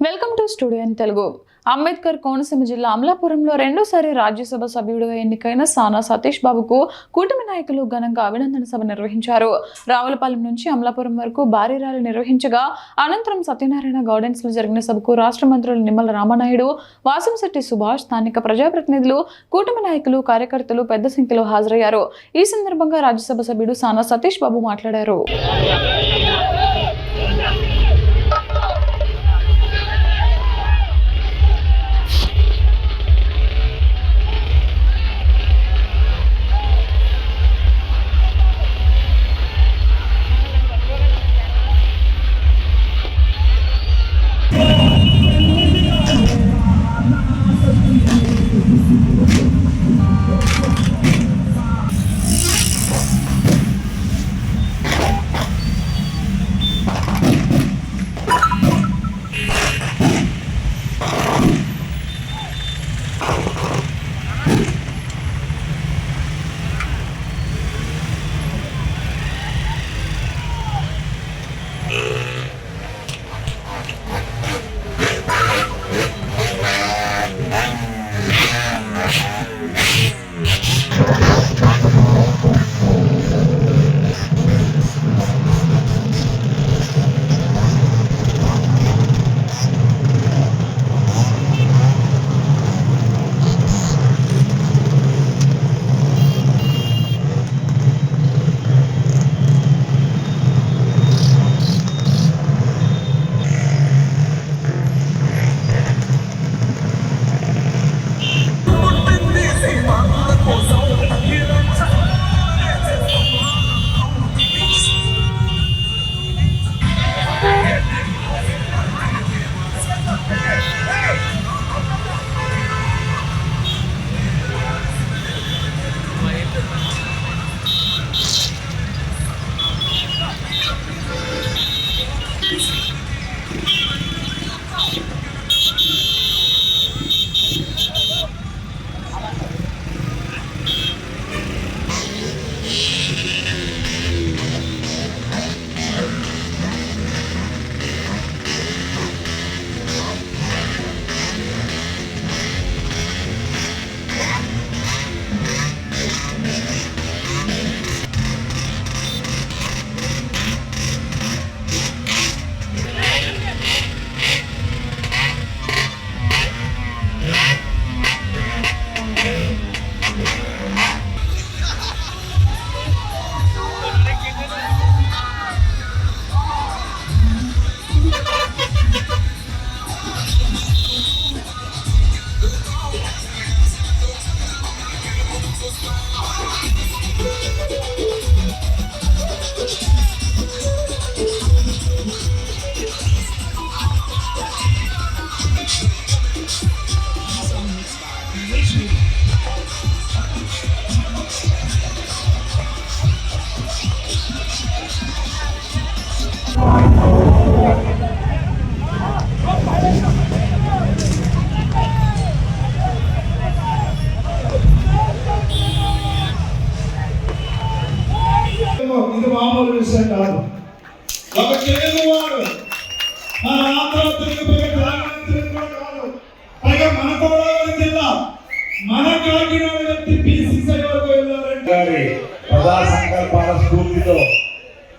Welcome to studio in Telugu. Ambedkar Konaseema జిల్లా అమలాపురంలో రెండోసారి రాజ్యసభ సభ్యుడిగా ఎన్నికైన సానా సతీష్ బాబుకు కూటమి నాయకులు ఘనంగా అభినందన సభ నిర్వహించారు. రావులపాలెం నుంచి అమలాపురం వరకు భారీ ర్యాలీ నిర్వహించగా అనంతరం సత్యనారాయణ గార్డెన్స్ లో జరిగిన సభకు రాష్ట్ర మంత్రులు నిమ్మల రామనాయుడు, వాసంశెట్టి సుభాష్, స్థానిక ప్రజాప్రతినిధులు, కూటమి నాయకులు, కార్యకర్తలు పెద్ద సంఖ్యలో హాజరయ్యారు. ఈ సందర్భంగా రాజ్యసభ సభ్యుడు సానా సతీష్ బాబు మాట్లాడారు. ఇది మామూలు విషయం కాదు. ఒక తెలుగువాడు మన ఆంధ్రప్రదేశ్ కాదు, పైగా మన కోడవరం జిల్లా, మన కాకినాడ వ్యక్తి బీసీసీ వరకు వెళ్ళారంటే ప్రజా సంకల్పాల స్ఫూర్తితో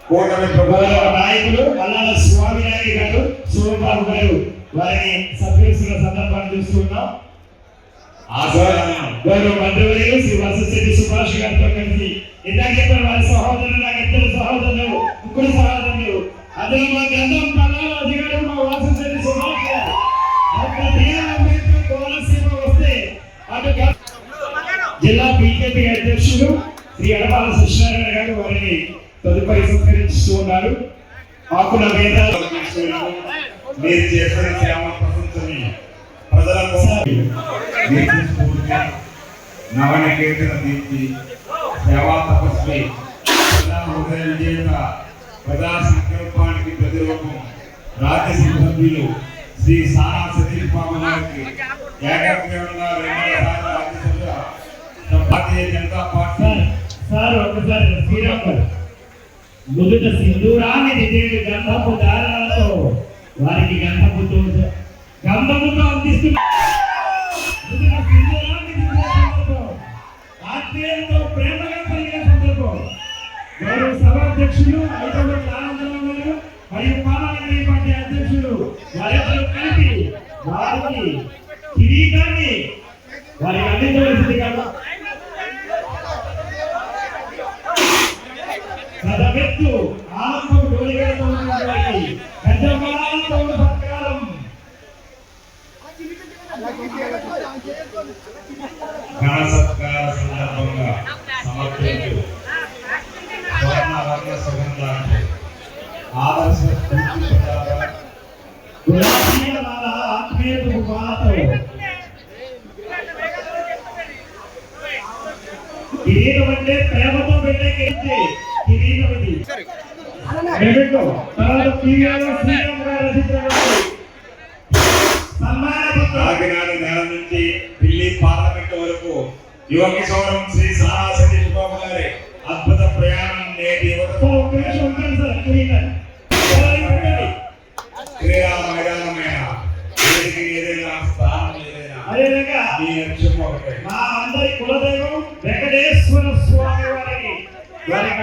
కూటమి ప్రధాన నాయకులు అల్లాల స్వామి నాయుడు గారు, సూర్యబాబు గారు వారిని సభ్యుల సందర్భాన్ని చూస్తున్నాం. గౌరవ మంత్రివర్యులు శ్రీ వాసంశెట్టి సుభాష్ గారితో కలిసి ఇందాక చెప్పిన వారి సహోదరులు, నాకు ఇద్దరు సహోదరులు, ముగ్గురు సహోదరులు, అందులో మా గ్రంథం పల్లారాజు గారు, మా వాసంశెట్టి సుభాష్ గారు. అంబేద్కర్ కోనసీమ వస్తే అటు జిల్లా బీజేపీ అధ్యక్షులు శ్రీ అడపాల సత్యనారాయణ గారు వారిని తదుపరి సత్కరిస్తూ ఉన్నారు. ఆకుల వేదాలు మీరు చేసిన సేవ ప్రశంసని ప్రజల కోసం నవనికేతన దీప్తి సేవా తపస్వి హృదయ విజేత ప్రజా సంకల్పానికి ప్రతిరూపం రాజ్యసభ సభ్యులు శ్రీ సానా సతీష్ బాబు గారికి ఏకగ్రీవంగా భారతీయ జనతా పార్టీ సార్ ఒకసారి శ్రీరామ్ గారు నుదుట సింధూరాన్ని దిద్దేడు గంధపు దారాలతో వారికి గంధపు చేతులు కలిపి వారికి కిరీటాన్ని వారికి అందించవలసింది కాదు. కథమెత్తు ఆత్మకు డోలిగలతో ఉన్నటువంటి గజమాలతో సత్కారం. ఘన సత్కార సందర్భంగా సమర్పించు స్వర్ణవర్ణ సుగంధాన్ని ఆదర్శ గులాబీల వాళ్ళ ఆత్మీయతకు బాతో కిరీటం అంటే ప్రేమతో పెట్టే కిరీటం ఇది. తర్వాత శ్రీరామ్ గారు రచించినటువంటి సన్మాన పత్రం కాకినాడ నేల నుంచి ఢిల్లీ పార్లమెంట్ వరకు యువ కిశోరం శ్రీ సానా సతీష్ బాబు గారి అద్భుత ప్రయాణం నేటి యువతకు ఒక్క నిమిషం ఉంటాను సార్. కిరీటం క్రీడా మైదానమైన వీరికి ఏదైనా స్థానం ఏదైనా అదేవిధంగా మీ లక్ష్యం ఒకటే. మా అందరి కులదైవం వెంకటేశ్వర స్వామి వారికి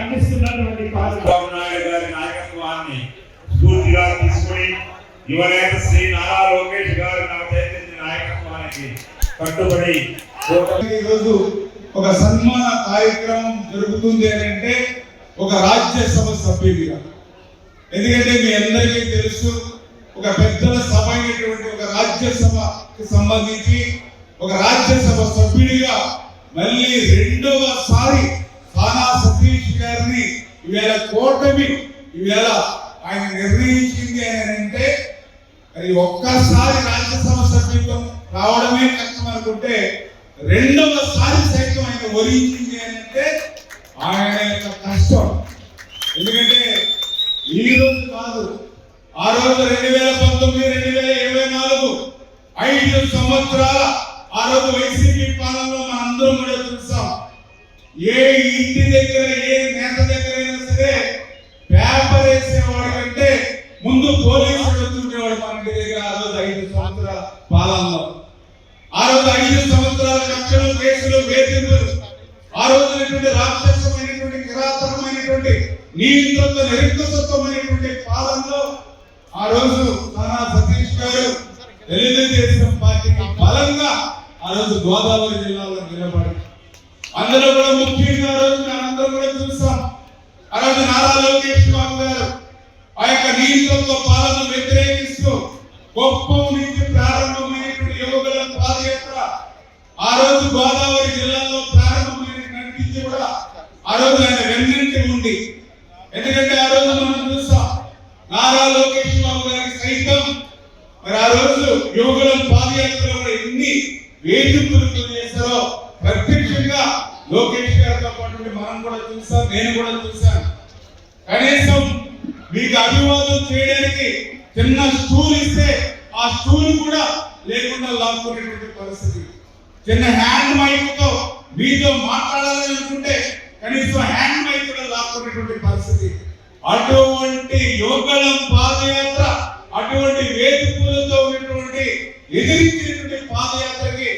అందిస్తున్నటువంటి పాత్ర. చంద్రబాబు నాయుడు గారి నాయకత్వాన్ని స్ఫూర్తిగా తీసుకుని యువనేత శ్రీ నారా లోకేష్ గారి చైతన్య నాయకత్వానికి కట్టుబడి ఈరోజు ఒక సన్మాన కార్యక్రమం జరుగుతుంది అని అంటే ఒక రాజ్యసభ సభ్యుడిగా. ఎందుకంటే మీ అందరికీ తెలుసు, ఒక పెద్దల సభ అయినటువంటి ఒక రాజ్యసభకి సంబంధించి ఒక రాజ్యసభ సభ్యుడిగా మళ్ళీ రెండవసారి సానా సతీష్ గారిని ఈవేళ కూటమి ఈవేళ ఆయన నిర్ణయించింది అని అంటే అది ఒక్కసారి రాజ్యసభ సభ్యుత్వం రావడమే కష్టం అనుకుంటే రెండవసారి సైతం ఆయన వరించింది అని అంటే ఆయన యొక్క కష్టం. ఎందుకంటే ఈ రోజు కాదు, ఆ రోజు 2019, 2024 5 సంవత్సరాల ఆ రోజు వైసీపీ పాలనలో మన అందరం కూడా చూసాం. ఏ ఇంటి దగ్గర ఏ నేత దగ్గర అయినా సరే పేపర్ వేసేవాడి కంటే ముందు పోలీసులు వచ్చుకునేవాడు మన ఇంటి దగ్గర. ఆ రోజు 5 సంవత్సరాల పాలనలో, ఆ రోజు 5 సంవత్సరాల కక్షలు, కేసులు, వేధింపులు, ఆ రోజునటువంటి రాక్షసమైనటువంటి కిరాతకమైనటువంటి నియంత్రిత నిరంకుశత్వమైనటువంటి పాలనలో ఆ రోజు సానా సతీష్ గారు తెలుగుదేశం పార్టీకి బలంగా ఆ రోజు గోదావరి జిల్లాలో నిలబడి అందులో కూడా ముఖ్యంగా ఆ రోజు మనందరం కూడా చూసాం. ఆ రోజు నారా లోకేష్ బాబు గారు ఆ యొక్క నియంత్రిత పాలన వ్యతిరేకిస్తూ గొప్ప నుంచి ప్రారంభమైనటువంటి యువకుల పాదయాత్ర ఆ రోజు గోదావరి జిల్లాలో ప్రారంభమైన నడిపించి కూడా ఆ రోజు ఆయన వెన్నంటి ఉండి, ఎందుకంటే ఆ రోజు మనం చూసాం నారా లోకేష్ బాబు గారికి సైతం మరి ఆ రోజు యువకుల పాదయాత్రలో కూడా ఎన్ని వేధింపులు చేశారో ప్రత్యక్షంగా లోకేష్ గారితో పాటు మనం కూడా చూసాం, నేను కూడా చూశాను. కనీసం మీకు అభివాదం చేయడానికి చిన్న స్టూల్ ఇస్తే ఆ స్టూల్ కూడా లేకుండా లాక్కునేటువంటి పరిస్థితి. చిన్న హ్యాండ్ మైక్ తో మీతో మాట్లాడాలని అనుకుంటే కనీసం హ్యాండ్ మైక్ కూడా లాక్కునేటువంటి పరిస్థితి. అటువంటి యువకులం పాదయాత్ర, అటువంటి వేదికలతో ఉన్నటువంటి ఎదిరించినటువంటి పాదయాత్రకి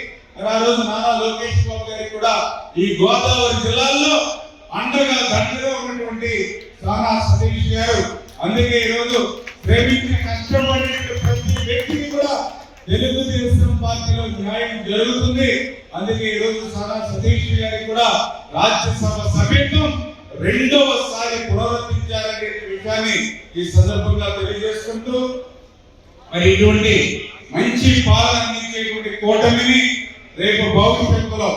ఆ రోజు నారా లోకేష్ బాబు గారికి కూడా ఈ గోదావరి జిల్లాలో అండగా దండగా ఉన్నటువంటి సానా సతీష్ గారు. అందుకే ఈరోజు ప్రేమించి కష్టపడే ప్రతి వ్యక్తికి కూడా తెలుగుదేశం పార్టీలో న్యాయం జరుగుతుంది. అందుకే ఈరోజు సానా సతీష్ గారికి కూడా రాజ్యసభ సభ్యత్వం రెండవసారి పునరుద్ధరించాలనే విషయాన్ని ఈ సందర్భంగా తెలియజేసుకుంటూ మరి ఇటువంటి మంచి పాలన అందించేటువంటి కూటమిని రేపు భవిష్యత్తులో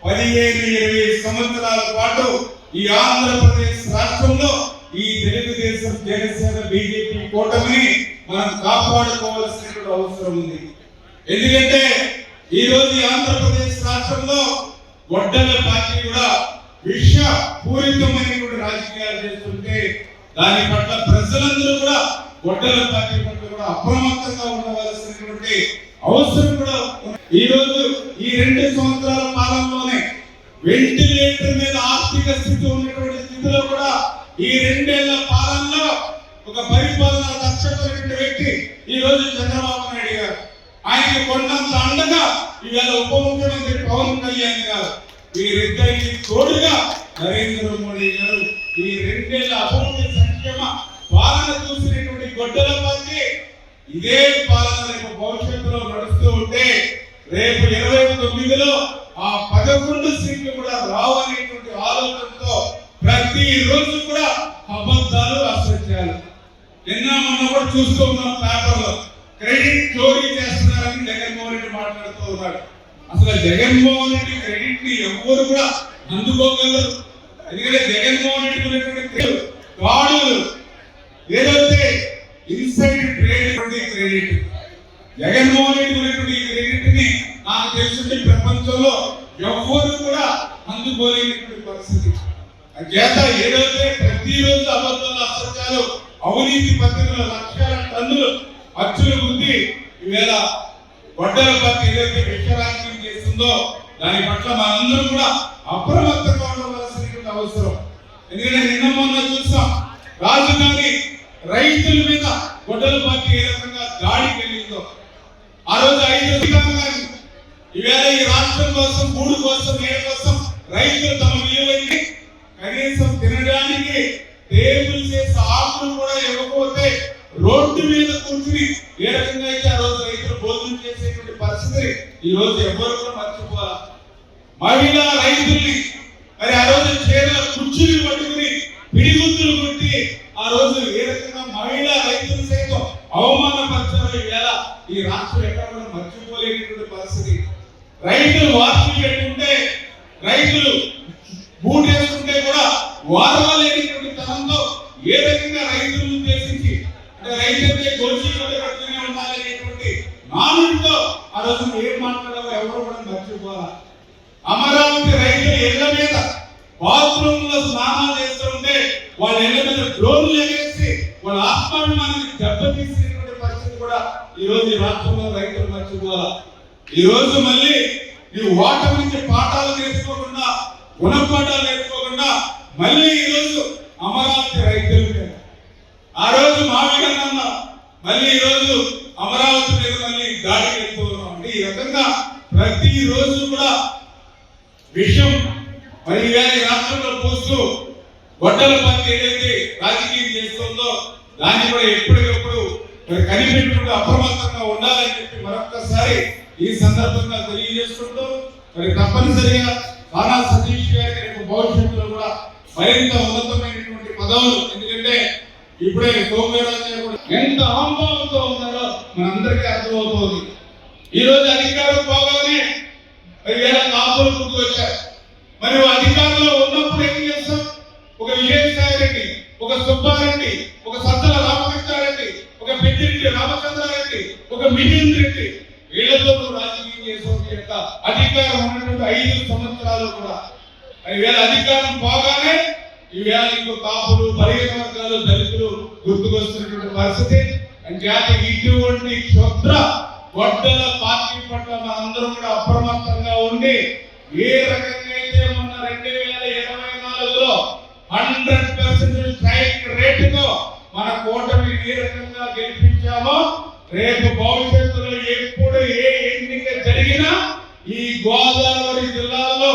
15-20 సంవత్సరాల పాటు ఈ ఆంధ్రప్రదేశ్ రాష్ట్రంలో ఈ తెలుగుదేశం, జనసేన, బీజేపీ కూటమిని మనం కాపాడుకోవాల్సినటువంటి అవసరం ఉంది. ఎందుకంటే ఈ రోజు ఆంధ్రప్రదేశ్ రాష్ట్రంలో గొడ్డల పార్టీ కూడా విష పూరితమైనటువంటి రాజకీయాలు చేస్తుంటే దాని పట్ల ప్రజలందరూ కూడా గొడ్డల పార్టీ పట్ల కూడా అప్రమత్తంగా ఉండవలసినటువంటి అవసరం కూడా. ఈ రోజు ఈ 2 సంవత్సరాల పాలనలోనే వెంటిలేటర్ మీద ఆర్థిక స్థితి ఉన్నటువంటి స్థితిలో కూడా ఈ 2 ఏళ్ల పాలనలో ఒక పరిపాలన దక్షతమైనటువంటి వ్యక్తి ఈ రోజు చంద్రబాబు నాయుడు గారు. ఆయనకి కొండంత అండగా ఇవాళ ఉప ముఖ్యమంత్రి పవన్ కళ్యాణ్ గారు, వీరిద్దరికి తోడుగా నరేంద్ర మోడీ గారు ఈ 2 ఏళ్ల అభివృద్ధి సంక్షేమ పాలన చూసినటువంటి గొడ్డల పార్టీ ఇదే పాలన రేపు భవిష్యత్తులో నడుస్తూ ఉంటే రేపు 29లో ఆ 11 సీట్లు కూడా రావనేటువంటి ఆలోచనతో ప్రతిరోజు కూడా అబద్ధాలు అసత్యాలు. నిన్న మొన్న కూడా చూస్తూ ఉన్నాం పేపర్లో క్రెడిట్ చోరీ చేస్తున్నారని జగన్మోహన్ రెడ్డి మాట్లాడుతూ ఉన్నాడు. అసలు జగన్మోహన్ రెడ్డి క్రెడిట్ ని ఎవరు కూడా అందుకోగలరు. ఎందుకంటే జగన్మోహన్ రెడ్డి ఉన్నటువంటి గాడులు ఏదైతే inside trade credit, Jaganmohan Reddy ఉన్నటువంటి క్రెడిట్ ని నాకు తెలిసి ప్రపంచంలో ఎవ్వరు కూడా అందుకోలేనటువంటి పరిస్థితి. చేత ఏదైతే ప్రతిరోజు అబద్ధాలు అసత్యాలు అవినీతి పద్ధతుల లక్షల టన్నులు అచ్చులు బుద్ధి ఈవేళ గొడ్డల పార్టీ ఏదైతే విషరాజ్యం చేస్తుందో దాని పట్ల మనందరం కూడా అప్రమత్తంగా ఉండవలసినటువంటి అవసరం. ఎందుకంటే నిన్న మొన్న చూసాం రాజధాని రైతుల మీద గొడ్డల పార్టీ ఏ రకంగా దాడికి వెళ్ళిందో. ఆ రోజు 5 అధికారులు ఈవేళ ఈ రాష్ట్రం కోసం, గూడు కోసం, నేల కోసం రైతులు తమ విలువైన కనీసం తినడానికి టేబుల్ చేసి ఆకులు కూడా ఇవ్వకపోతే రోడ్డు మీద కూర్చుని ఏ రకంగా అయితే ఆ రోజు రైతులు భోజనం చేసేటువంటి పరిస్థితి ఈ రోజు ఎవరు కూడా మర్చిపోవాలి. మహిళా రైతుల్ని మరి ఆ రోజు చీరల కుర్చీలు పట్టుకుని పిడిగుద్దులు కొట్టి ఆ రోజు ఏ రకంగా మహిళా రైతులు సైతం అవమానపరిచారు. ఈవేళ ఈ రాష్ట్రం ఎక్కడ కూడా మర్చిపోలేనటువంటి పరిస్థితి. రైతులు వార్తలు పెట్టుకుంటే, రైతులు బూట్ వేసుకుంటే కూడా వారవలేనటువంటి తనంతో ఏ రకంగా రైతులను ఉద్దేశించి అంటే రైతు గొలుసు కట్టుకునే ఉండాలనేటువంటి నానుడితో ఆ రోజు ఏం మాట్లాడాలో ఎవరు కూడా మర్చిపోవాలి. అమరావతి రైతుల ఇళ్ల మీద బాత్రూమ్ లో స్నానాలు చేస్తుంటే వాళ్ళ ఇళ్ల మీద డ్రోన్లు ఎగరేసి వాళ్ళ ఆత్మాభిమానాన్ని దెబ్బతీసినటువంటి పరిస్థితి కూడా ఈ రోజు ఈ రాష్ట్రంలో రైతులు మర్చిపోవాలి. ఈ రోజు మళ్ళీ ఈ ఓటమి నుంచి పాఠాలు నేర్చుకోకుండా, గుణపాఠాలు నేర్చుకోకుండా మళ్ళీ ఈ రోజు అమరావతి రైతులు ఆ రోజు మావిగన్న మళ్ళీ ఈ రోజు అమరావతి మీద మళ్ళీ దాడికి వెళ్తూ ఉన్నాం. అంటే ఈ రకంగా ప్రతి రోజు కూడా విషయం మరి ఈ రాష్ట్రంలో పోస్తూ గొడ్డల పార్టీ ఏదైతే రాజకీయం చేస్తుందో దాన్ని కూడా ఎప్పటికప్పుడు మరి కనిపెట్టుకుంటూ అప్రమత్తంగా ఉండాలని చెప్పి మరొక్కసారి ఈ సందర్భంగా తెలియజేసుకుంటూ మరి తప్పనిసరిగా సానా సతీష్ గారి రేపు భవిష్యత్తులో కూడా మరింత ఉన్నతమైనటువంటి పదవులు, ఎందుకంటే ఇప్పుడే సోమవీరాజు గారు కూడా ఎంత అహంభావంతో ఉన్నారో మనందరికీ అర్థమవుతోంది. ఈ రోజు అధికారం పోగానే 10,000 కాపులు ముందుకు వచ్చారు. మరి అధికారంలో ఉన్నప్పుడు ఏం చేస్తాం? ఒక విజయసాయి రెడ్డి, ఒక సుబ్బారెడ్డి, ఒక సత్తల రామకృష్ణారెడ్డి, ఒక పెద్దిరెడ్డి రామచంద్రారెడ్డి, ఒక మిలింద్ రెడ్డి, వీళ్ళతో రాజకీయం చేసే యొక్క అధికారం ఉన్నటువంటి 5 సంవత్సరాలు కూడా ఈవేళ అధికారం పోగానే ఈవేళ ఇంకో కాపులు, బలహీన వర్గాలు, దళితులు గుర్తుకొస్తున్నటువంటి పరిస్థితి. అంటే ఇటువంటి క్షుద్ర గొడ్డల పార్టీ పట్ల మనందరం కూడా అప్రమత్తంగా ఉండి ఏ రకంగా అయితే మొన్న 2024లో 100% స్ట్రైక్ రేటుతో మన కూటమి ఏ రకంగా గెలిపించామో రేపు భవిష్యత్తులో ఎప్పుడు ఏ ఎన్నిక జరిగినా ఈ గోదావరి జిల్లాలో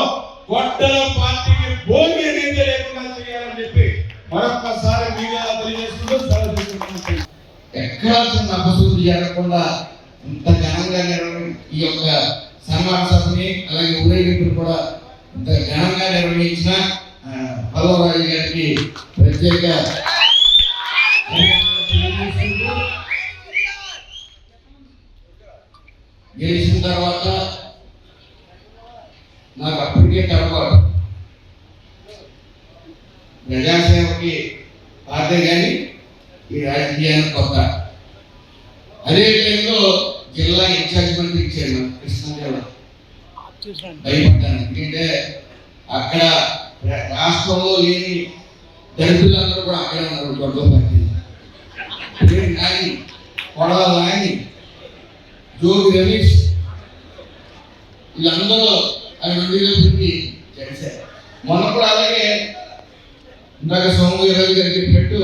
గొడ్డల పార్టీకి భోగి అనేది లేకుండా చేయాలని చెప్పి మరొకసారి మీడియా తెలియజేస్తూ సెలవు. ఎక్కడా చిన్న అపశృతి జరగకుండా ఇంత ఘనంగా ఈ యొక్క సన్మాన సభని అలాగే ఊరేగింపులు కూడా ఇంత ఘనంగా నిర్వహించిన పల్లవరాజు గారికి ప్రత్యేక గెలిచిన తర్వాత నాకు అప్పటికే తడబాటు ప్రజాసేవకి పాతే కానీ ఈ రాజకీయానికి కొత్త. అదే టైంలో జిల్లా ఇన్ఛార్జ్ మంత్రి ఇచ్చారు కృష్ణా జిల్లా. భయపడ్డాను, ఎందుకంటే అక్కడ రాష్ట్రంలో లేని దళితులందరూ కూడా అక్కడే ఉన్నారు. గొడవ పార్టీ నాని, కొడవ నాని, జోగి రమేష్ వీళ్ళందరూ ఆ 2 చేశారు. మొన్న కూడా అలాగే ఇందాక సోమవీరాజు గారు చెప్పినట్టు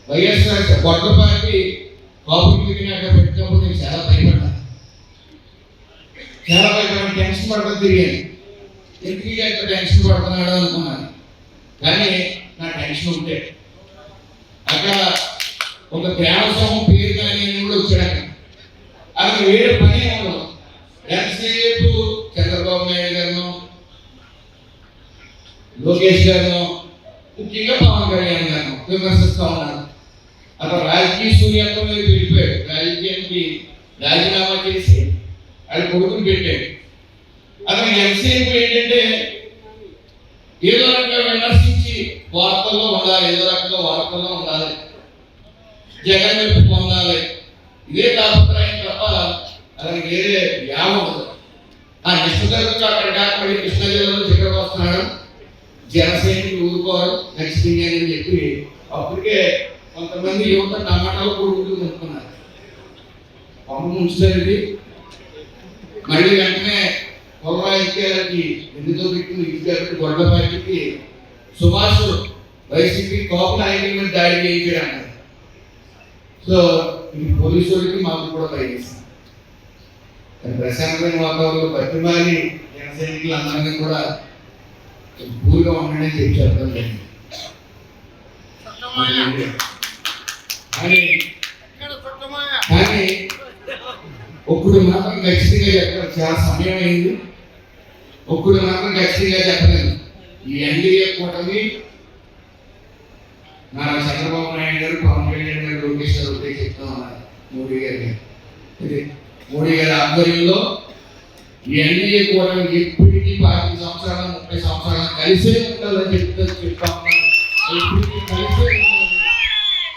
వైఎస్ఆర్ గొడ్డ పార్టీ కాపుకి అక్కడ పెట్టినప్పుడు నేను చాలా భయపడ్డాను. టెన్షన్ పడడం తిరిగాను. ఎందుకు ఎంత టెన్షన్ పడుతున్నాడు అనుకున్నాను. కానీ నా టెన్షన్ ఉంటే అక్కడ ఒక గ్రామ సమూహం పేరు కానీ వాళ్ళకి వేరే పని ఉండదు. ఎంతసేపు చంద్రబాబు నాయుడు గారిను, లోకేష్ గారిను, ముఖ్యంగా పవన్ కళ్యాణ్ గారిను విమర్శిస్తూ ఉన్నారు. అతను రాజకీయ శూన్యత్వం మీద వెళ్ళిపోయాడు. రాజకీయానికి రాజీనామా చేసి అది కొడుకుని పెట్టాడు. అతను ఎంతసేపు ఏంటంటే ఏదో రకంగా విమర్శించి వార్తల్లో ఉండాలి, ఏదో రకంగా వార్తల్లో ఉండాలి, జగన్ వైపు పొందాలి, ఇదే తాపత్రయం తప్ప అతనికి వేరే యావం ఉండదు. ఆ నిష్ఠతో అక్కడ కాకపోతే కృష్ణా జిల్లాలో ఇక్కడికి వస్తున్నాడు, జనసైనికులు ఊరుకోరు ఖచ్చితంగా అని చెప్పి అప్పటికే కొంతమంది యువత టమాటాలు కొడుకులు కొనుక్కున్నారు. పంపు ముంచుతుంది. మళ్ళీ వెంటనే పొలరాయికి ఎందుతో పెట్టి ఇచ్చి గొడ్ల పార్టీకి సుభాష్ వైసీపీ కోప నాయకుల మీద దాడి చేయించాడు అంటారు. సో ఇది పోలీసు వాళ్ళకి మాకు కూడా భయమేసింది. ప్రశాంతమైన వాతావరణంలో బతిమాలి జన సైనికులు అందరినీ కూడా ఊరిగా ఉండని చెప్పి చెప్పడం జరిగింది. కానీ ఒక్కడు మాత్రం ఖచ్చితంగా చెప్పడం చాలా సమయం అయింది. ఒక్కడు మాత్రం ఖచ్చితంగా చెప్పలేదు. ఈ ఎన్డీఏ కూటమి నారా చంద్రబాబు నాయుడు గారు, పవన్ కళ్యాణ్ గారు, లోకేష్ గారు ఒకటే చెప్తా ఉన్నారు. మోడీ గారి ఆధ్వర్యంలో ఈ ఎన్డీఏ కూటమి ఎప్పటికీ 25 సంవత్సరాలు 30 సంవత్సరాలు కలిసే ఉంటుందని చెప్తా ఉన్నారు. ఎప్పటికీ కలిసే ఉంటుంది.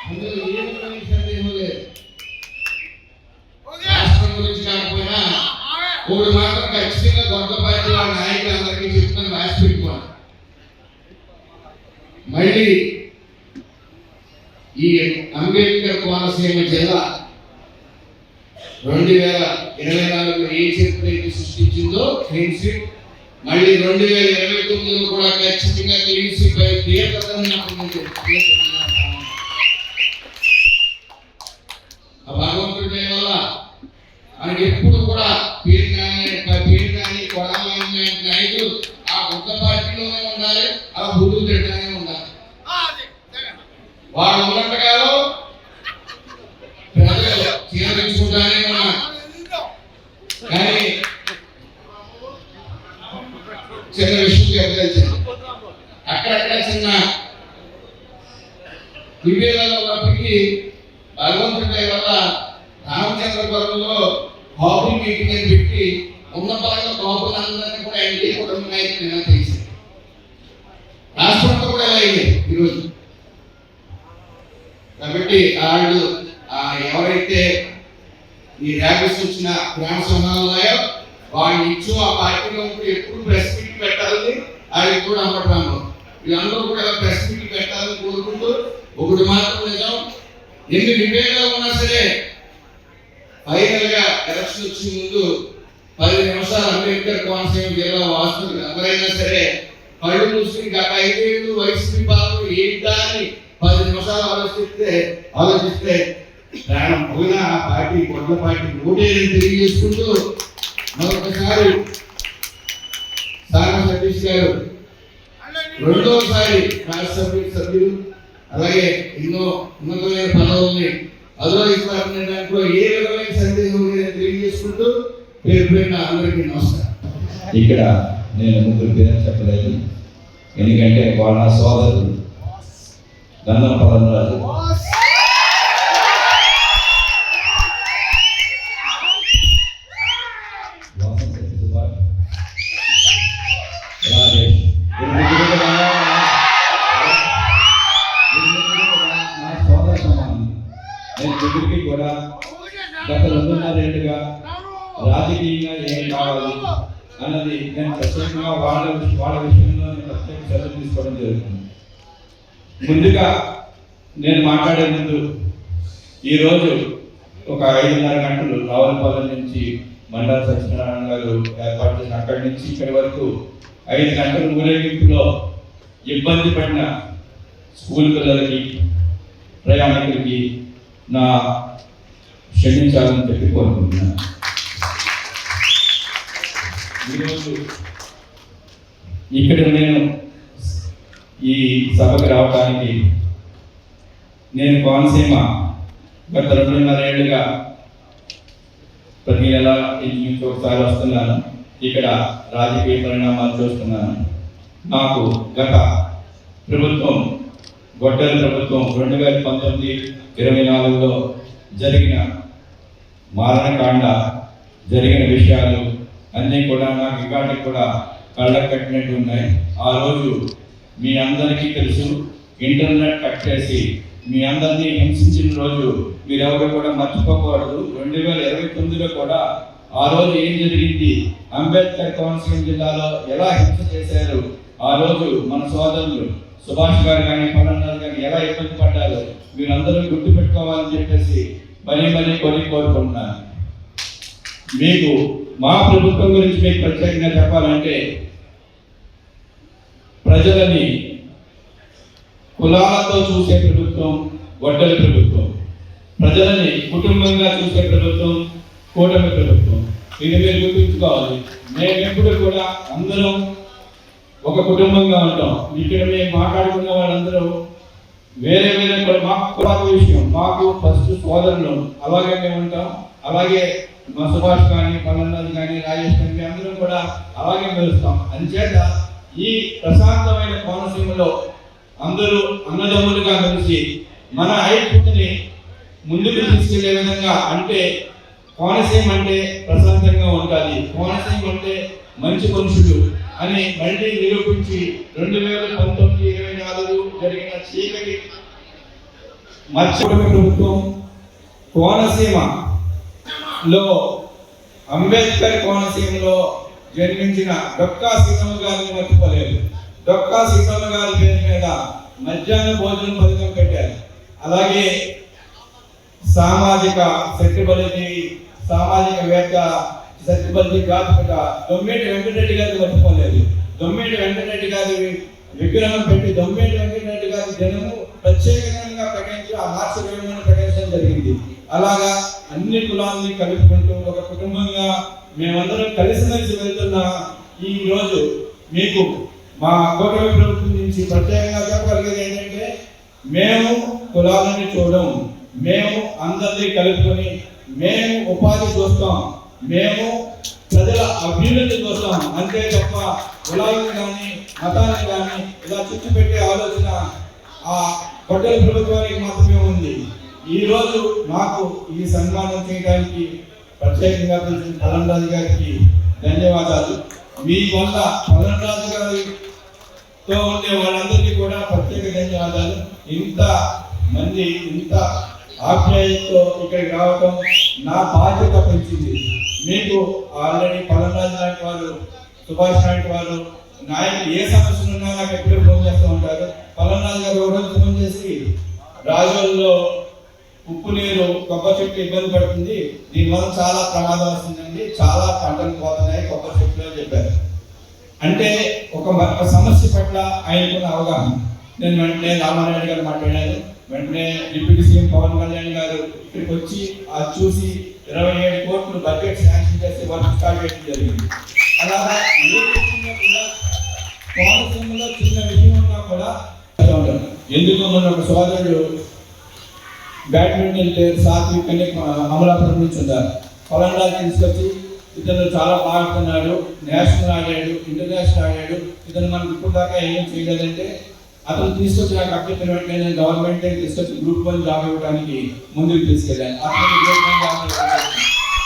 అందులో ఏ విధమైన సందేహం లేదు. రాష్ట్రం గురించి కాకపోయినా ఒకటి మాత్రం ఖచ్చితంగా గొప్ప పార్టీ వాళ్ళ నాయకులందరికీ చెప్తాను, రాసి పెట్టుకోండి. మళ్ళీ ఈ అంబేద్కర్ కోనసీమ జిల్లా 2024లో ఏ చరిత్ర సృష్టించిందో క్లీన్ స్వీప్, మళ్ళీ 2029లో కూడా ఖచ్చితంగా క్లీన్ స్వీప్ పై తీవ్రతను భగవంతుడి దయ వల్ల మనకి ఎప్పుడు కూడా పేరు కానీ కొడాలని నాయకులు ఆ కొత్త పార్టీలోనే ఉండాలి, అలా బుద్ధులు తిట్టనే ఉండాలి. వాళ్ళు ఉన్నట్టుగాలో ప్రజలు చీరకుంటానే ఉన్నారు. కానీ చిన్న విషయం చెప్పదలిచింది. అక్కడక్కడ చిన్న విభేదాలు ఉన్నప్పటికీ భగవంతుడి దయ వల్ల రామచంద్రపురంలో కాపు మీటింగ్ అని పెట్టి ఉన్న పరంగా కాపులందరినీ కూడా ఎన్డీఏ కుటుంబ నాయకులు తెలిసింది. రాష్ట్రంతో కూడా ఎలా అయింది ఈరోజు. కాబట్టి వాళ్ళు ఎవరైతే ఈ ర్యాబిస్ వచ్చిన గ్రామ సంఘాలు ఉన్నాయో వాళ్ళు ఇచ్చు ఆ పార్టీలో ఎప్పుడు ప్రెస్ మీట్ పెట్టాలని వాళ్ళకి కూడా అమ్మటం. వీళ్ళందరూ కూడా ప్రెస్ మీట్ పెట్టాలని కోరుకుంటూ ఒకటి మాత్రం నిజం, ఎన్ని విభేదాలు ఉన్నా సరే ఫైనల్ గా ఎలక్షన్ వచ్చే ముందు 10 నిమిషాలు అంబేద్కర్ కోనసీమ జిల్లా వాసులు ఎవరైనా సరే కళ్ళు మూసుకుని గత 5 ఏళ్ళు వైసీపీ పాలన ఏంటా అని 10 నిమిషాలు ఆలోచిస్తే ప్రాణం పోయినా ఆ పార్టీ కొత్త పార్టీ ఓటేదని తెలియజేసుకుంటూ మరొకసారి సానా సతీష్ గారు రెండోసారి రాజ్యసభ సభ్యులు, అలాగే ఎన్నో ఉన్నతమైన పదవుల్ని అధిరోహిస్తారనే దాంట్లో ఏ విధమైన సందేహం లేదని తెలియజేసుకుంటూ పేరు అందరికీ నమస్కారం. ఇక్కడ నేను ముగ్గురు పేరు చెప్పలేదు, ఎందుకంటే వాళ్ళ సోదరులు గంధం పదరాజు, రాజేష్, నా సోదర సమానం. నేను ముగ్గురికి కూడా గత 2.5 ఏళ్ళుగా రాజకీయంగా ఏం కావాలి అన్నది నేను ప్రత్యేకంగా వాళ్ళ విషయంలో నేను ప్రత్యేక శ్రద్ధ తీసుకోవడం జరుగుతుంది. ముందుగా నేను మాట్లాడే ముందు ఈరోజు ఒక 5:30 గంటలు రావులపాలెం నుంచి మండల సత్యనారాయణ గారు ఏర్పాటు చేసిన అక్కడి నుంచి ఇక్కడి వరకు 5 గంటల ఊరేగింపులో ఇబ్బంది పడిన స్కూల్ పిల్లలకి, ప్రయాణికులకి నా క్షమించాలని చెప్పి కోరుకుంటున్నాను. ఈరోజు ఇక్కడ నేను ఈ సభకు రావడానికి నేను కోనసీమ గత 2.5 ఏళ్ళుగా ప్రతి నెల ఇంచుమించు ఒకసారి వస్తున్నాను. ఇక్కడ రాజకీయ పరిణామాలు చూస్తున్నాను. నాకు గత ప్రభుత్వం, గొడ్డల ప్రభుత్వం 2019-24లో జరిగిన మారణకాండ, జరిగిన విషయాలు అన్నీ కూడా నాకు ఇవాటికి కూడా కళ్ళకు కట్టినట్టు ఉన్నాయి. ఆ రోజు మీ అందరికీ తెలుసు, ఇంటర్నెట్ కట్ చేసి మీ అందరినీ హింసించిన రోజు మీరెవరు కూడా మర్చిపోకూడదు. 2029లో కూడా ఆ రోజు ఏం జరిగింది, అంబేద్కర్ కోనసీమ జిల్లాలో ఎలా హింస చేశారు, ఆ రోజు మన సోదరులు సుభాష్ గారు కానీ పవన్ కానీ ఎలా ఇబ్బంది పడ్డారు మీరందరూ గుర్తుపెట్టుకోవాలని చెప్పేసి మరీ కోరుకుంటున్నాను. మీకు మా ప్రభుత్వం గురించి మీకు ప్రత్యేకంగా చెప్పాలంటే, ప్రజలని కులాలతో చూసే ప్రభుత్వం గొడ్డలి ప్రభుత్వం, ప్రజలని కుటుంబంగా చూసే ప్రభుత్వం కూటమి ప్రభుత్వం. ఇది మీరు గుర్తుంచుకోవాలి. మేమెప్పుడు కూడా అందరం ఒక కుటుంబంగా ఉంటాం. ఇక్కడ మేము మాట్లాడుకున్న వాళ్ళందరూ వేరే కూడా మాకు విషయం, మాకు ఫస్ట్ సోదరులు అలాగే మేము ఉంటాం. అలాగే మా సుభాష్ కానీ పవన్ కానీ రాజేష్ కానీ అందరం కూడా అలాగే మెలుస్తాం. అంచేత ఈ ప్రశాంతమైన కోనసీమలో అందరూ అన్నదమ్ములుగా కలిసి మన ఐక్యతని ముందుకు తీసుకెళ్లే విధంగా, అంటే కోనసీమ అంటే ప్రశాంతంగా ఉండాలి, కోనసీమ అంటే మంచి మనుషులు అని మళ్ళీ నిరూపించి 2019-24 జరిగిన చీకటి మర్చిపోయిన ప్రభుత్వం కోనసీమలో అంబేద్కర్ కోనసీమలో జన్మించిన డొక్కా సీతమ్మ గారిని మర్చిపోలేదు. డొక్కా సీతమ్మ గారి పేరు మీద మధ్యాహ్న భోజనం పథకం పెట్టారు. అలాగే సామాజిక వేత్త సత్యబల్లి జాతిపిట దొమ్మేటి వెంకటరెడ్డి గారిని మర్చిపోలేదు. దొమ్మేటి వెంకటరెడ్డి గారి విగ్రహం పెట్టి దొమ్మేటి వెంకటరెడ్డి గారి జనము ప్రత్యేకంగా ప్రకటించి ఆ మార్చి 20 ప్రకటించడం జరిగింది. అలాగా అన్ని కులాలని కలుపుకుంటూ ఒక కుటుంబంగా మేమందరం కలిసిమెలిసి వెళ్తున్న ఈ రోజు మీకు మా కూటమి ప్రభుత్వం నుంచి ప్రత్యేకంగా చెప్పగలిగేది ఏంటంటే, మేము కులాలని చూడం, మేము అందరినీ కలుపుకొని మేము ఉపాధి చూస్తాం, మేము ప్రజల అభ్యున్నతి చూస్తాం. అంతే తప్ప కులాలను కానీ మతాన్ని కానీ ఇలా చుట్టు పెట్టే ఆలోచన ఆ గొడ్డల ప్రభుత్వానికి మాత్రమే ఉంది. ఈ రోజు నాకు ఈ సన్మానం చేయడానికి ప్రత్యేకంగా పిలిచిన పవన్ రాజు గారికి ధన్యవాదాలు. మీ వల్ల పవన్ రాజు గారితో ఉండే వాళ్ళందరికీ కూడా ప్రత్యేక ధన్యవాదాలు. ఇంత మంది ఇంత ఆప్యాయంతో ఇక్కడికి రావటం నా బాధ్యత పెంచింది. మీకు ఆల్రెడీ పవన్ రాజు లాంటి వాళ్ళు, సుభాష్ లాంటి వాళ్ళు నాయకులు ఏ సమస్యలు ఉన్నా నాకు ఎప్పుడు ఫోన్ చేస్తూ ఉంటారు. పవన్ రాజు గారు ఒక రోజు ఫోన్ చేసి, రాజుల్లో ఉప్పు నీరు కొబ్బరి చెట్టు ఇబ్బంది పడుతుంది, దీనివల్ల చాలా ప్రమాదం వస్తుందండి, చాలా పంటలు పోతున్నాయి కొబ్బరి చెట్లు అని చెప్పారు. అంటే ఒక సమస్య పట్ల ఆయనకున్న అవగాహన. నేను వెంటనే రామారాయుడు గారు మాట్లాడాను. వెంటనే డిప్యూటీ సీఎం పవన్ కళ్యాణ్ గారు ఇక్కడికి వచ్చి అది చూసి 27 కోట్లు బడ్జెట్ శాంక్షన్ చేసి వర్క్ స్టార్ట్ చేయడం జరిగింది. అలాగా ఏ విషయంలో కూడా కోనసీమలో చిన్న విషయం ఉన్నా కూడా ఎందుకు మన ఒక సోదరుడు బ్యాడ్మింటన్ ప్లేయర్ సాత్విక్ అని అమలాపురం నుంచి ఉన్నారు. పవన్ రాజు తీసుకొచ్చి ఇతను చాలా బాగా ఆడుతున్నాడు, నేషనల్ ఆడాడు, ఇంటర్నేషనల్ ఆడాడు, ఇతను మనకు ఇప్పుడు దాకా ఏం చేయలేదంటే అతను తీసుకొచ్చి నాకు అభ్యర్థన వెంటనే నేను గవర్నమెంట్ తీసుకొచ్చి గ్రూప్ 1 జాబ్ ఇవ్వడానికి ముందుకు తీసుకెళ్ళాను. అతను గ్రూప్ 1 జాబ్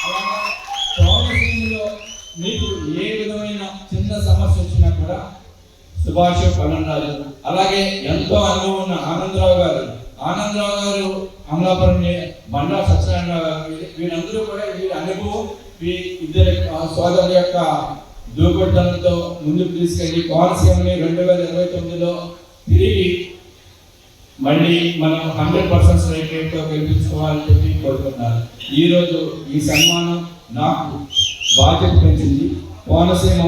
అలాగా కోనసీమలో మీకు ఏ విధమైన చిన్న సమస్య వచ్చినా కూడా సుభాష్ పవన్ రాజు, అలాగే ఎంతో అనుభవం ఉన్న ఆనందరావు గారు అమలాపురం బండా సత్యనారాయణ గారు, వీరందరూ కూడా వీరి అనుభవం ఇద్దరు సోదరుల యొక్క దూకుడుతనంతో ముందుకు తీసుకెళ్లి కోనసీమని 2029లో తిరిగి మళ్ళీ మనం 100% రేట్తో గెలిపించుకోవాలని చెప్పి కోరుకుంటున్నాను. ఈరోజు ఈ సన్మానం నాకు బాధ్యత పెంచింది. కోనసీమ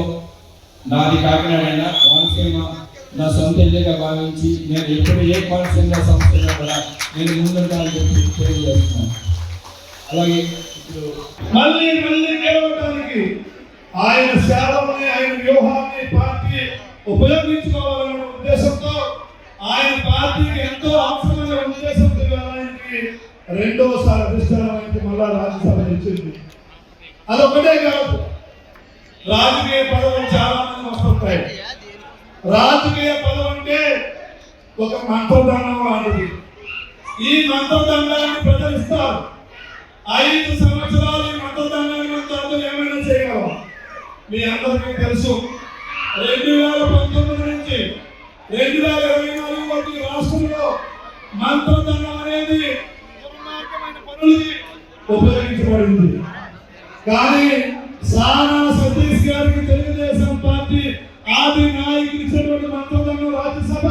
నాది కాకినాడ అయినా కోనసీమ నా సొంత ఇల్లుగా భావించి నేను ఎప్పుడు ఏ కోనసీమ సంస్థలో కూడా నేను ముందుంటానని చెప్పి తెలియజేస్తున్నాను. అలాగే ఇప్పుడు మళ్ళీ గెలవడానికి ఆయన సేవల్ని, ఆయన వ్యూహాన్ని పార్టీ ఉపయోగించుకోవాలనే ఉద్దేశంతో, ఆయన పార్టీకి ఎంతో అవసరమైన ఉద్దేశంతో ఆయనకి రెండోసారి అధిష్టానానికి మళ్ళా రాజ్యసభ ఇచ్చింది. అదొకటే కాదు, రాజకీయ పదవులు చాలా మంది వస్తుంటాయి. రాజకీయ పదవి అంటే ఒక మంత్రదండం లాంటిది. ఈ మంత్రదండాన్ని ప్రజలు ఇస్తారు. 5 సంవత్సరాలు ఈ మంత్రదండాన్ని అందరూ ఏమైనా చేయగలం. మీ అందరికీ తెలుసు, 2019 నుంచి 2024 వరకు రాష్ట్రంలో మంత్రదండం అనేది దుర్మార్గమైన పనులకి ఉపయోగించబడింది. కానీ సానా సతీష్ గారికి తెలుగుదేశం పార్టీ ఆది నాయకులు ఇచ్చినటువంటి మంత్రదండం రాజ్యసభ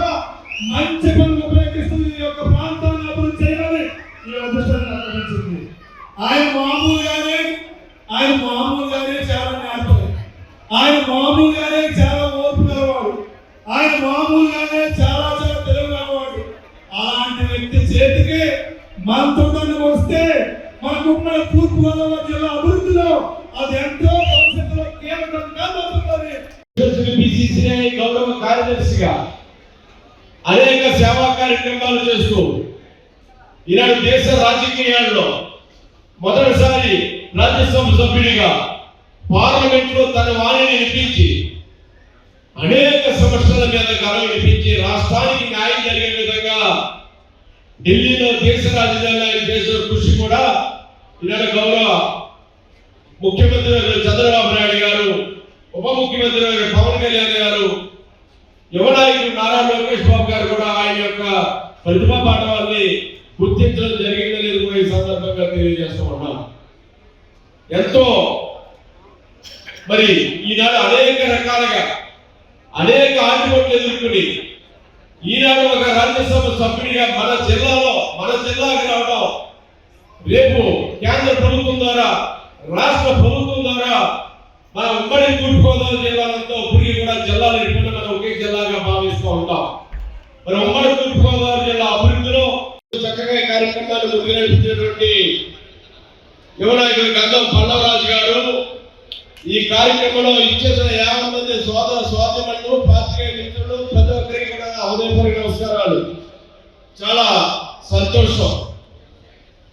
మంచి పనులు ఉపయోగిస్తుంది. ఈ యొక్క ప్రాంతాన్ని అభివృద్ధి చేయాలని ఈ అదృష్టాన్ని ఆక్రమించింది. ఆయన మామూలుగానే చాలా నేర్పడు, ఆయన మామూలుగానే చాలా ఓర్పు గలవాడు, ఆయన మామూలుగానే చాలా తెలుగు గలవాడు. అలాంటి వ్యక్తి చేతికి మంత్రదండం వస్తే మన ఉమ్మడి తూర్పు గోదావరి జిల్లా అభివృద్ధిలో అది ఎంతో భవిష్యత్తులో కీలకంగా మారుతుంది. BCCI గౌరవ కార్యదర్శిగా అనేక సేవా కార్యక్రమాలు చేస్తూ ఈనాడు దేశ రాజకీయాల్లో మొదటిసారి రాజ్యసభ సభ్యుడిగా పార్లమెంట్ లో తన వాణిని వినిపించి అనేక సమస్యల మీద గలం వినిపించి రాష్ట్రానికి న్యాయం జరిగే విధంగా ఢిల్లీలో దేశ రాజధాని చేసిన కృషి కూడా ఈనాడు గౌరవ ముఖ్యమంత్రి చంద్రబాబు నాయుడు గారు, ఉప ముఖ్యమంత్రి పవన్ కళ్యాణ్ గారు, యువ నాయకుడు నారా లోకేష్ బాబు గారు కూడా ఆయన యొక్క ప్రతిభా పాఠవాన్ని గుర్తించడం జరిగిందని ఈ సందర్భంగా తెలియజేస్తూ ఉన్నాం. ఎంతో మరి ఈనాడు అనేక రకాలుగా అనేక ఆటుపోట్లు ఎదుర్కొని ఈనాడు ఒక రాజ్యసభ సభ్యుడిగా మన జిల్లాకి రావడం, రేపు కేంద్ర ప్రభుత్వం ద్వారా రాష్ట్ర ప్రభుత్వం ద్వారా మన ఉమ్మడి తూర్పుగోదావరి జిల్లాలతో ఇప్పటికీ కూడా జిల్లాలు ఎప్పుడు మనం ఒకే జిల్లాగా భావిస్తూ ఉంటాం. మరి ఉమ్మడి తూర్పుగోదావరి జిల్లా అభివృద్ధిలో చక్కగా కార్యక్రమాలు ముందుకు నడిపించినటువంటి యువ నాయకులు గంధం పల్లవరాజు గారు, ఈ కార్యక్రమంలో ఇచ్చేసిన 50 మంది స్వాతంత్రులు పాత్రికేయ మిత్రులు ప్రతి ఒక్కరికి కూడా హృదయపూర్వక నమస్కారాలు. చాలా సంతోషం.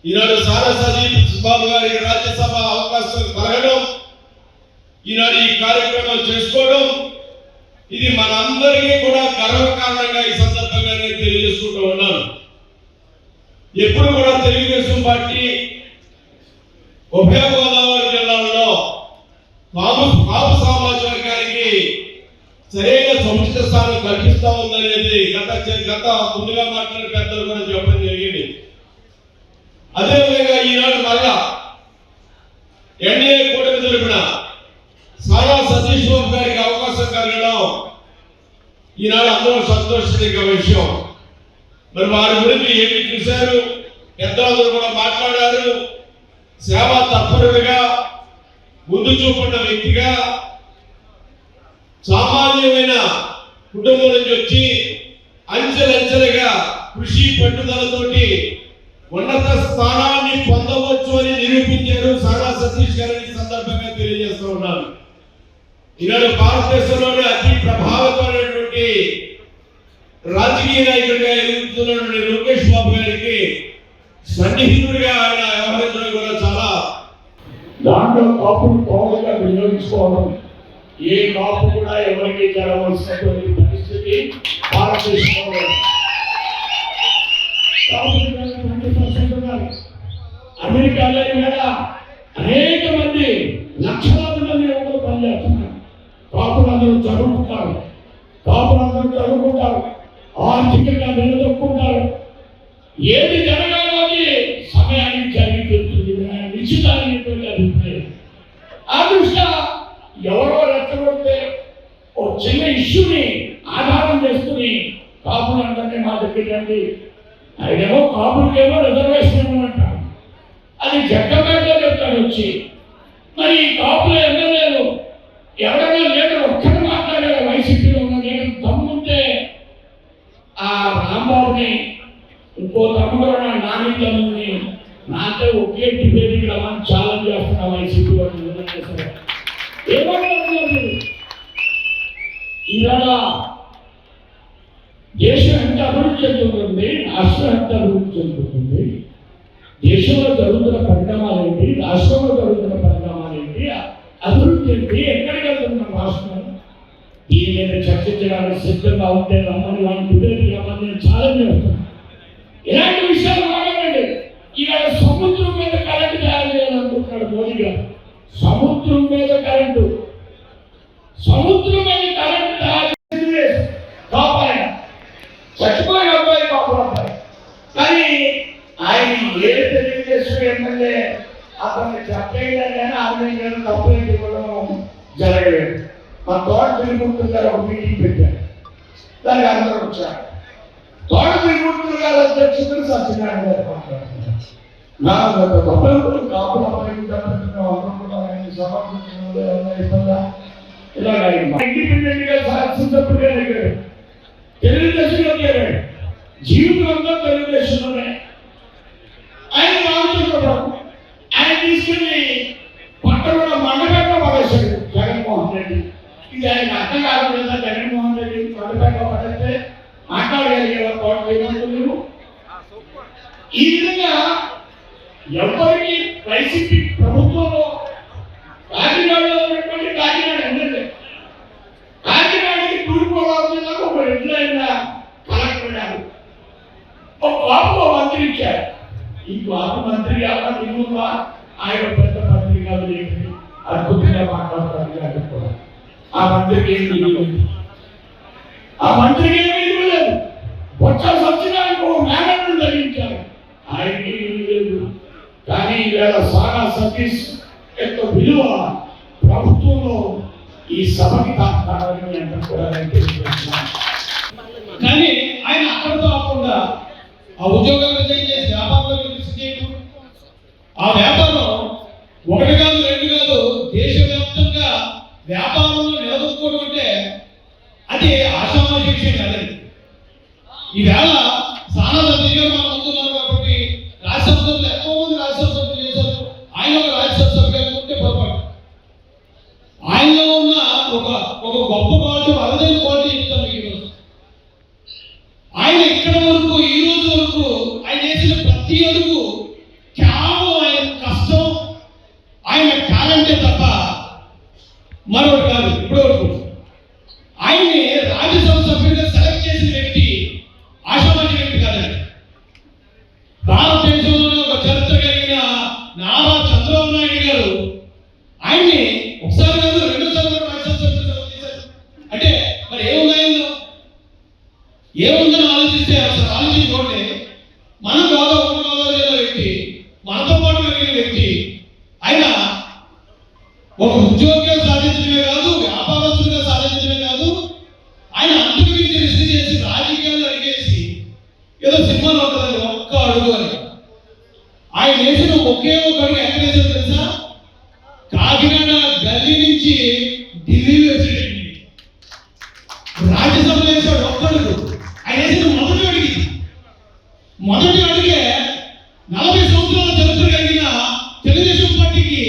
ఈనాడు సారా సతీష్ బాబు గారికి రాజ్యసభ అవకాశం కలగడం, ఈనాడు ఈ కార్యక్రమాలు చేసుకోవడం, ఇది మనందరికీ కూడా గర్వకారణంగా ఈ సందర్భంగా నేను తెలియజేసుకుంటూ ఉన్నాను. ఎప్పుడు కూడా తెలుగుదేశం పార్టీ ఉభయ గోదావరి జిల్లాలో కాపు సమాజ వర్గానికి సరైన సముచిత స్థానం కల్పిస్తా ఉందనేది గత ముందుగా మాట్లాడిన పెద్దలు కూడా చెప్పడం జరిగింది. అదేవిధంగా ఈనాడు మళ్ళా ఎన్డీఏ కూటమి తరపున సారా సతీష్ బాబు గారికి అవకాశం కలగడం ఈనాడు అందరూ సంతోషించే విషయం. మరి వారి గురించి ఏమి చూశారు, పెద్దలందరూ కూడా మాట్లాడారు. సేవా తత్పరుడిగా, ముందు చూపున్న వ్యక్తిగా, సామాన్యమైన కుటుంబం నుంచి వచ్చి అంచెలంచెలుగా కృషి పట్టుదలతోటి ఉన్నత స్థానాన్ని పొందవచ్చు అని నిరూపించారు సారా సతీష్ గారిని సందర్భంగా తెలియజేస్తూ ఉన్నాను. ఈనాడు భారతదేశంలోనే అతి ప్రభావితమైనటువంటి రాజకీయ నాయకుడిగా ఎదుగుతున్నటువంటి లోకేష్ బాబు గారికి సన్నిహితుడిగా ఆయన వ్యవహరించడం కూడా చాలా, దాంట్లో కాపును పౌరులుగా వినియోగించుకోవడం, ఏ కాపు కూడా ఎవరికి జరగవలసినటువంటి పరిస్థితి భారతదేశంలో. అమెరికాలో అనేక మంది లక్షలాది మంది ఎవరు పనిచేస్తున్నారు. కాపులందరూ చదువుకుంటారు, ఆర్థికంగా నిలదొక్కుంటారు. ఏది జరగాలని సమయానికి జరిగిపోతుంది నిశ్చితమైనటువంటి అభిప్రాయం. ఆ దృష్ట్యా ఎవరో రెచ్చగొడితే ఓ చిన్న ఇష్యూని ఆధారం చేసుకుని కాపులు అంటే మా దగ్గర రండి, ఆయనేమో కాపులకేమో రిజర్వేషన్ ఇవ్వమంటారు, అది జగ్గపేటలో చెప్తాడు వచ్చి. మరి ఈ కాపుల ఎమ్మెల్యేలు ఎవరైనా లీడర్ ఒక్కటి మాట్లాడారు, వైసీపీలో ఉన్న లీడర్ దమ్ముంటే ఆ రాంబాబుని ఇంకో తమ్ముడు నాని నాతో ఒకే డిబేట్కి రమ్మని ఛాలెంజ్ చేస్తున్నా వైసీపీ వాళ్ళు. ఏమంటారు ఇవాళ దేశం ఎంత అభివృద్ధి చెందుతుంది, రాష్ట్రం ఎంత అభివృద్ధి చెందుతుంది, దేశంలో జరుగుతున్న పరిణామాలు ఏంటి, రాష్ట్రంలో జరుగుతున్న పరిణామాలు ఏంటి, చర్చించడానికి సిద్ధంగా ఉంటే రమ్మని వాళ్ళు డిబేట్ రమ్మని నేను ఛాలెంజ్ చేస్తున్నాను. ఇలాంటి విషయాలు మాట్లాడండి. ఇవాళ సముద్రం మీద కరెంటు తయారు చేయాలనుకుంటున్నాడు మోడీ గారు. సముద్రం మీద కరెంటు తయారు చేసి కాపాయన చచ్చిపోయిన అబ్బాయి కాపాడారు. కానీ ఆయన ఏ తెలుగుదేశం ఎమ్మెల్యే అతన్ని చెప్పేయడం కానీ ఆమె కంప్లైంట్ ఇవ్వడం జరగలేదు. మా తోట తిరుగుతున్న గారు ఒక మీటింగ్ పెట్టారు, దానికి అందరూ వచ్చారు. తోట తిరుగుతున్న గారు అధ్యక్షుడు సత్యనారాయణ గారు మాట్లాడుతున్నారు. కాపుల ఇండిపెండెంట్ గా శాసించినప్పుడే అడిగాడు. తెలుగుదేశంలో చేరాడు. జీవితం అంతా తెలుగుదేశంలోనే. ఆయన రామచంద్రరావు ఆయన తీసుకుని పట్టణంలో మండపేట పడేశాడు జగన్మోహన్ రెడ్డి. ఇది ఆయన అర్థం కాదు కదా. జగన్మోహన్ రెడ్డి మండపేట పడేస్తే మాట్లాడగలిగేవారు కోటలు. ఈ విధంగా ఎవరికి వైసీపీ ప్రభుత్వంలో కాకినాడలో ఉన్నటువంటి కాకినాడ ఎమ్మెల్యే కాకినాడకి తూర్పుగోదావరి జిల్లాకు ఒక ఎదురైన కలెక్టర్ గారు ఒక బాబు మంత్రి ఇచ్చారు. ఈ బాబు మంత్రి కాకుండా ఆయన పెద్ద మంత్రి కాదు, అద్భుతంగా మాట్లాడతారు కాబట్టి కూడా ఆ మంత్రికి ఏమి ఇవ్వలేదు. ఆ మంత్రికి ఏమి ఇవ్వలేదు. బొత్స సత్యనారాయణ ఒక మేనర్ను తగ్గించారు, ఆయనకి ఇవ్వలేదు. కానీ ఈవేళ సానా సతీష్ యొక్క విలువ ప్రభుత్వంలో ఈ సభకి కారణం ఎంత కూడా కానీ ఆయన అక్కడితో కాకుండా ఆ ఉద్యోగాలు రిజైన్ చేసి వ్యాపారంలో కృషి చేయడం, ఆ వ్యాపారం ఒకటి కాదు రెండు కాదు దేశవ్యాప్తంగా వ్యాపారంలో నిలదొక్కుకోవడం అంటే అది ఆశామాషి విషయం కాదండి. ఈవేళ సానా సతీష్ గారు మన ముందున్నారు కాబట్టి రాజ్యసభ సభ్యులు ఎక్కువ మంది రాజ్యసభ సభ్యులు చేశారు. ఆయన ఒక రాజ్యసభ సభ్యులు ఉంటే పొరపాటు. ఆయనలో ఉన్న ఒక గొప్ప క్వాలిటీ, అరుదైన క్వాలిటీ చెప్తాను మీకు ఈరోజు. ఆయన ఇక్కడ వరకు ఈ రోజు వరకు ఆయన చేసిన ప్రతి అడుగు కేవలం ఆయన కష్టం, ఆయన టాలెంటే తప్ప మరొకటి కాదు. ఇప్పటి వరకు ఆయన్ని రాజ్యసభ సభ్యుడిగా సెలెక్ట్ చేసిన వ్యక్తి ఆశామాషి వ్యక్తి కాదండి. భారతదేశంలోనే ఒక చరిత్ర కలిగిన నారా చంద్రబాబు నాయుడు గారు ఆయన్ని ఒకసారి కాదు రెండోసారి కూడా రాజ్యసభ సభ్యులు చేశారు. అంటే మరి ఏముందని ఆలోచిస్తే అసలు ఆలోచించుకోండి. మన గోదావరి జిల్లా వ్యక్తి, మనతో పాటు పెరిగిన వ్యక్తి, ఆయన ఒక ఉద్యోగం సాధించడమే కాదు, వ్యాపారస్తులుగా సాధించడమే కాదు, ఆయన అందుకు మించి రిస్క్ చేసి రాజకీయాలు అడిగేసి ఏదో సినిమాలో ఉంటుంది ఒక్క అడుగు అని. ఆయన వేసిన ఒకే ఒక అడుగు ఎక్కడ వేసారు తెలుసా? కాకినాడ గల్లీ నుంచి ఢిల్లీ వేసాడు. రాజ్యసభలో వేసాడు ఒక్క అడుగు. ఆయన వేసిన మొదటి అడుగే 40 సంవత్సరాల చరిత్ర కలిగిన తెలుగుదేశం పార్టీకి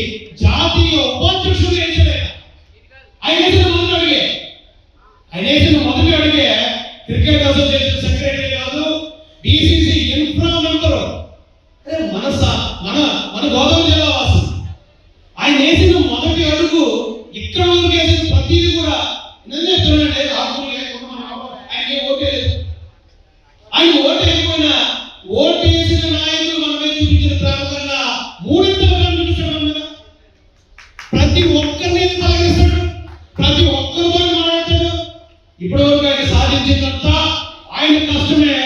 జాతీయ ఉపాధ్యక్షుడు వేసాడు. ఆయన వేసిన మొదటి అడుగే క్రికెట్ అసోసియేషన్ సెక్రటరీ కాదు, డిసిసి ఇన్ఫ్రా మెంబరు, మన గోదావరి జిల్లా వాసు. ఆయన వేసిన మొదటి అడుగు ఇక్కడ వరకు వేసిన ప్రతిదీ కూడా చెప్తున్నానండి. ఆయన ఓటేలేదు. ఆయన ఓటేయకపోయినా ఓటు వేసిన నాయకులు మన మీద చూపించిన ప్రేమ కన్నా మూడింతలు చూపిస్తాడు. ప్రతి ఒక్కరిని తొలగిస్తాడు, ప్రతి ఒక్కరితో మాట్లాడతాడు. ఇప్పటి వరకు ఆయన సాధించిందంత ఆయన కష్టమే.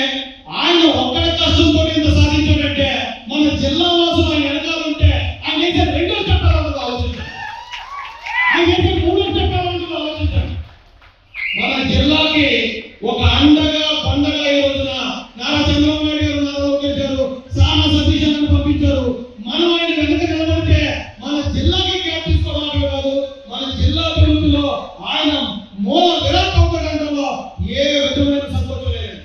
ఆయన ఒక్కడి కష్టంతో ఎంత సాధించాడంటే మన జిల్లా వాసులు ఆయన వెనకాలంటే ఆయన అయితే 2వ చట్టాలను ఆలోచించాడు, ఆయన అయితే 3వ చట్టాలను ఆలోచించాడు. మన జిల్లాకి ఒక అండగా పండగ ఈ రోజున నారా చంద్రబాబు నాయుడు గారు, నారా లోకేష్ గారు, సానా సతీష్ గారిని పంపించారు. మనం ఆయన వెనక నిలబడితే మన జిల్లాకి క్యాప్ తీసుకోవడానికి కాదు, మన జిల్లా అభివృద్ధిలో ఆయన మూల విరాట్ అవుతాడంటలో ఏ విధమైన సంకోచం లేదు.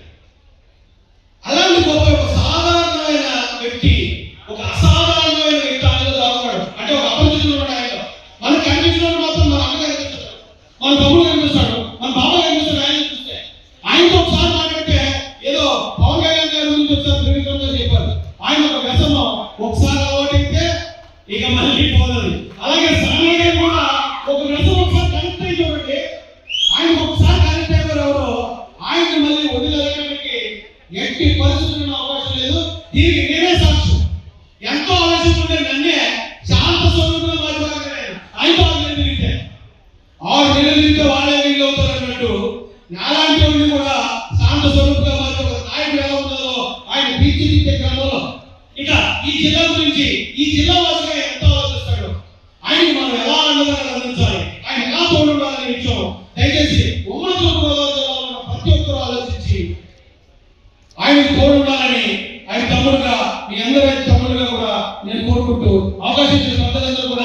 అలాంటి గొప్ప ఒక సాధారణమైన వ్యక్తి, ఒక అసాధారణమైన వ్యక్తి ఆయనలో రావాడు. అంటే ఒక అపరిచితులు ఉన్నాడు ఆయన. మనకు కనిపించిన మాత్రం మన అన్న కనిపిస్తాడు, మన తమ్ముడు కనిపిస్తాడు, మన బాబా కనిపిస్తాడు. ఆయన చూస్తే ఆయనతో ఒకసారి మాట్లాడితే ఏదో పవన్ కళ్యాణ్ గారి గురించి ఒకసారి త్రివిక్రమ్ గారు చెప్పారు. ఆయన ఒక వ్యసనం, ఒకసారి ఓటిస్తే ఇక మళ్ళీ పోలేదు. అలాగే సానా గారు కూడా